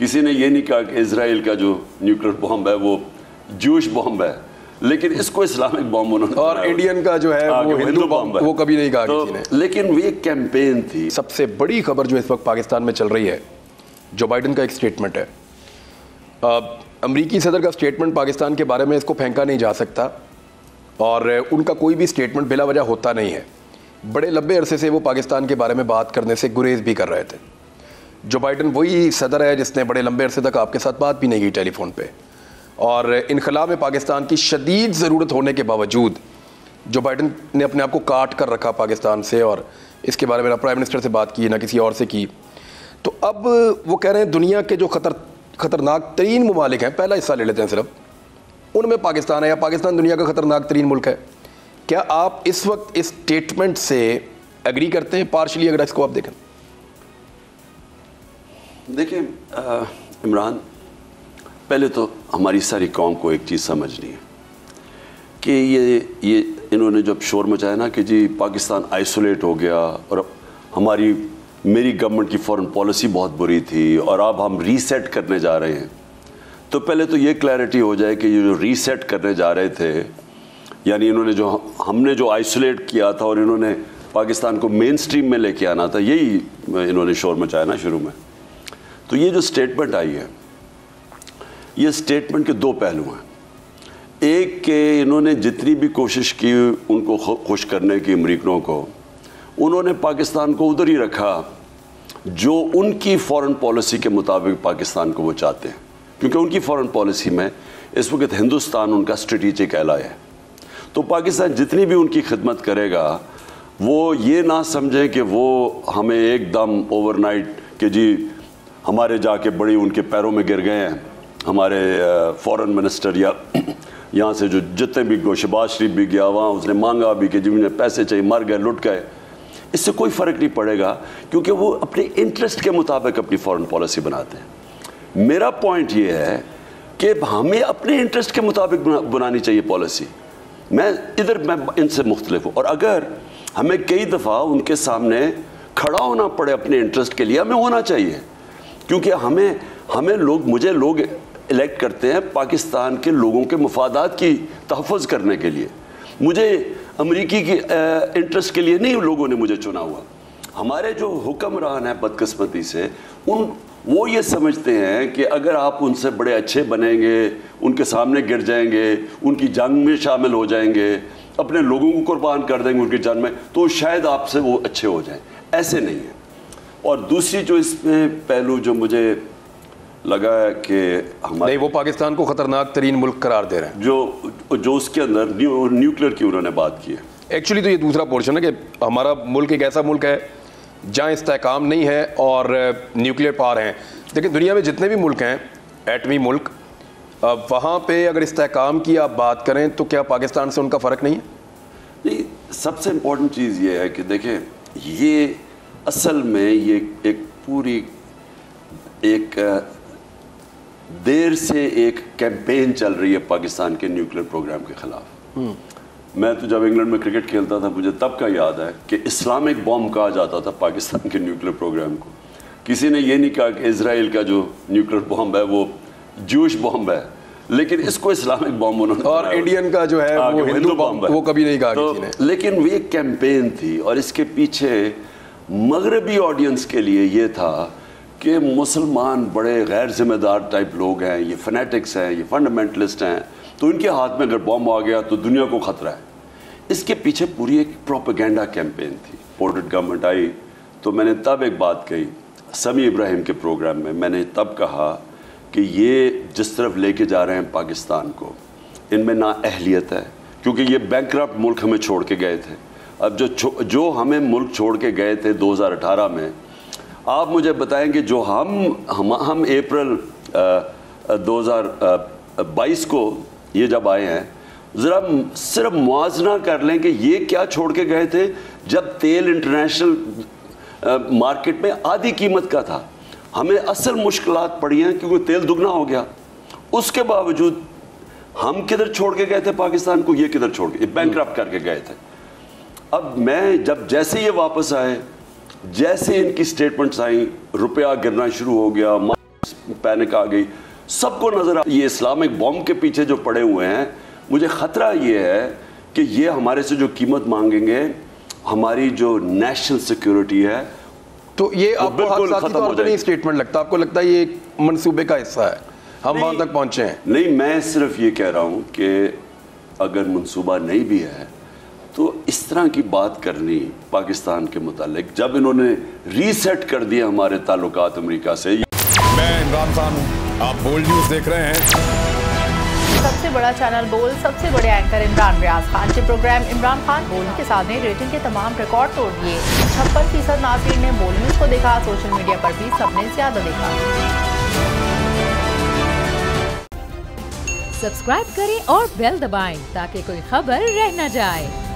किसी ने ये नहीं कहा कि इजराइल का जो न्यूक्लियर बॉम्ब है वो ज्यूश बॉम्ब है, लेकिन इसको इस्लामिक बॉम्ब उन्होंने, और इंडियन का जो है वो हिंदू बॉम्ब है, वो कभी नहीं कहा तो, किसी ने। लेकिन वो एक कैंपेन थी। सबसे बड़ी खबर जो इस वक्त पाकिस्तान में चल रही है, जो बाइडन का एक स्टेटमेंट है। अमरीकी सदर का स्टेटमेंट पाकिस्तान के बारे में, इसको फेंका नहीं जा सकता, और उनका कोई भी स्टेटमेंट बिला वजह होता नहीं है। बड़े लंबे अरसे से वो पाकिस्तान के बारे में बात करने से गुरेज भी कर रहे थे। जो बाइडन वही सदर है जिसने बड़े लंबे अरसे तक आपके साथ बात भी नहीं की टेलीफोन पे, और इनखला में पाकिस्तान की शदीद ज़रूरत होने के बावजूद जो बाइडन ने अपने आप को काट कर रखा पाकिस्तान से, और इसके बारे में ना प्राइम मिनिस्टर से बात की ना किसी और से की। तो अब वो कह रहे हैं दुनिया के जो खतरनाक तरीन ममालिक हैं, पहला हिस्सा ले लेते हैं सिर्फ, उनमें पाकिस्तान है, या पाकिस्तान दुनिया का खतरनाक तरीन मुल्क है। क्या आप इस वक्त इस स्टेटमेंट से एग्री करते हैं पार्शली, अगर इसको आप देखें? देखिए इमरान, पहले तो हमारी सारी कौम को एक चीज़ समझनी है कि ये इन्होंने जब शोर मचाया ना कि जी पाकिस्तान आइसोलेट हो गया और मेरी गवर्नमेंट की फॉरेन पॉलिसी बहुत बुरी थी और अब हम रीसेट करने जा रहे हैं, तो पहले तो ये क्लैरिटी हो जाए कि ये जो रीसेट करने जा रहे थे, यानी हमने जो आइसोलेट किया था और इन्होंने पाकिस्तान को मेन स्ट्रीम में लेके आना था, यही इन्होंने शोर मचाया ना शुरू में। तो ये जो स्टेटमेंट आई है, ये स्टेटमेंट के दो पहलू हैं। एक के इन्होंने जितनी भी कोशिश की उनको खुश करने की अमरीकनों को, उन्होंने पाकिस्तान को उधर ही रखा जो उनकी फॉरेन पॉलिसी के मुताबिक पाकिस्तान को वो चाहते हैं, क्योंकि उनकी फॉरेन पॉलिसी में इस वक्त हिंदुस्तान उनका स्ट्रेटेजिक एलाय है। तो पाकिस्तान जितनी भी उनकी खिदमत करेगा, वो ये ना समझें कि वो हमें एकदम ओवरनाइट कि जी हमारे जाके बड़ी उनके पैरों में गिर गए हैं, हमारे फॉरेन मिनिस्टर या यहाँ से जो जितने भी शहबाज शरीफ भी गया वहाँ उसने मांगा भी कि जी मुझे पैसे चाहिए, मर गए, लुट गए। इससे कोई फ़र्क नहीं पड़ेगा, क्योंकि वो अपने इंटरेस्ट के मुताबिक अपनी फॉरेन पॉलिसी बनाते हैं। मेरा पॉइंट ये है कि हमें अपने इंटरेस्ट के मुताबिक बनानी चाहिए पॉलिसी। मैं इनसे मुख्तलिफ हूँ, और अगर हमें कई दफ़ा उनके सामने खड़ा होना पड़े अपने इंटरेस्ट के लिए, हमें होना चाहिए, क्योंकि मुझे लोग इलेक्ट करते हैं पाकिस्तान के लोगों के मफादात की तहफ़्फ़ुज़ करने के लिए। मुझे अमरीकी की इंटरेस्ट के लिए नहीं लोगों ने मुझे चुना हुआ। हमारे जो हुक्मरान हैं बदकिस्मती से वो ये समझते हैं कि अगर आप उनसे बड़े अच्छे बनेंगे, उनके सामने गिर जाएंगे, उनकी जंग में शामिल हो जाएंगे, अपने लोगों को कुर्बान कर देंगे उनकी जंग में, तो शायद आपसे वो अच्छे हो जाएं। ऐसे नहीं है। और दूसरी जो इसमें पहलू जो मुझे लगा है कि हमारे वो पाकिस्तान को खतरनाक तरीन मुल्क करार दे रहे हैं, जो उसके अंदर न्यूक्लियर की उन्होंने बात की है। एक्चुअली तो ये दूसरा पोर्शन है कि हमारा मुल्क एक ऐसा मुल्क है जहाँ इस्तेहकाम नहीं है और न्यूक्लियर पावर हैं। लेकिन दुनिया में जितने भी मुल्क हैं एटमी मुल्क, वहाँ पे अगर इस्तेहकाम की आप बात करें तो क्या पाकिस्तान से उनका फ़र्क नहीं है? नहीं, सबसे इम्पोर्टेंट चीज़ ये है कि देखें, ये असल में ये एक पूरी देर से एक कैंपेन चल रही है पाकिस्तान के न्यूक्लियर प्रोग्राम के ख़िलाफ़। मैं तो जब इंग्लैंड में क्रिकेट खेलता था, मुझे तब का याद है कि इस्लामिक बॉम्ब कहा जाता था पाकिस्तान के न्यूक्लियर प्रोग्राम को। किसी ने ये नहीं कहा कि इजराइल का जो न्यूक्लियर बॉम्ब है वो ज्यूश बॉम्ब है, लेकिन इसको इस्लामिक बॉम्ब उन्होंने, और इंडियन का जो है वो हिंदू बॉम्ब है, वो कभी नहीं कहा किसी ने। लेकिन वो एक कैंपेन थी, और इसके पीछे मगरबी ऑडियंस के लिए ये था कि मुसलमान बड़े गैर जिम्मेदार टाइप लोग हैं, ये फनेटिक्स हैं, ये फंडामेंटलिस्ट हैं, तो इनके हाथ में अगर बॉम्ब आ गया तो दुनिया को ख़तरा है। इसके पीछे पूरी एक प्रोपेगेंडा कैंपेन थी। पोर्टेड गवर्नमेंट आई तो मैंने तब एक बात कही समी इब्राहिम के प्रोग्राम में, मैंने तब कहा कि ये जिस तरफ लेके जा रहे हैं पाकिस्तान को, इनमें ना अहलियत है, क्योंकि ये बैंकरप्ट मुल्क हमें छोड़ के गए थे। अब जो हमें मुल्क छोड़ के गए थे 2018 में, आप मुझे बताएंगे जो हम अप्रैल 2022 को ये जब आए हैं, ज़रा सिर्फ मुआवजा कर लें कि ये क्या छोड़ के गए थे जब तेल इंटरनेशनल मार्केट में आधी कीमत का था। हमें असल मुश्किलात पड़ी हैं क्योंकि तेल दुगना हो गया। उसके बावजूद हम किधर छोड़ के गए थे पाकिस्तान को, ये किधर छोड़ के बैंकरप्ट करके गए थे। अब मैं जैसे ये वापस आए, जैसे इनकी स्टेटमेंट्स आई, रुपया गिरना शुरू हो गया, पैनिक आ गई, सबको नजर आ, ये इस्लामिक बॉम्ब के पीछे जो पड़े हुए हैं, मुझे खतरा ये है कि ये हमारे से जो कीमत मांगेंगे, हमारी जो नेशनल सिक्योरिटी है, तो ये आपको हादसाती तौर पर नहीं स्टेटमेंट लगता? आपको लगता है ये एक मंसूबे का हिस्सा है, हम वहां तक पहुंचे हैं? नहीं, मैं सिर्फ ये कह रहा हूं कि अगर मंसूबा नहीं भी है तो इस तरह की बात करनी पाकिस्तान के मुतालिक, जब इन्होंने रीसेट कर दिया हमारे ताल्लुकात अमेरिका से। मैं इमरान खान हूं, आप बोल्ड न्यूज देख रहे हैं। सबसे बड़ा चैनल बोल, सबसे बड़े एंकर इमरान रियाज खान के प्रोग्राम इमरान खान बोल के साथ ने रेटिंग के तमाम रिकॉर्ड तोड़ दिए। 56% नाज़रीन ने बोल न्यूज को देखा, सोशल मीडिया पर भी सबने ज्यादा देखा। सब्सक्राइब करें और बेल दबाएं ताकि कोई खबर रह न जाए।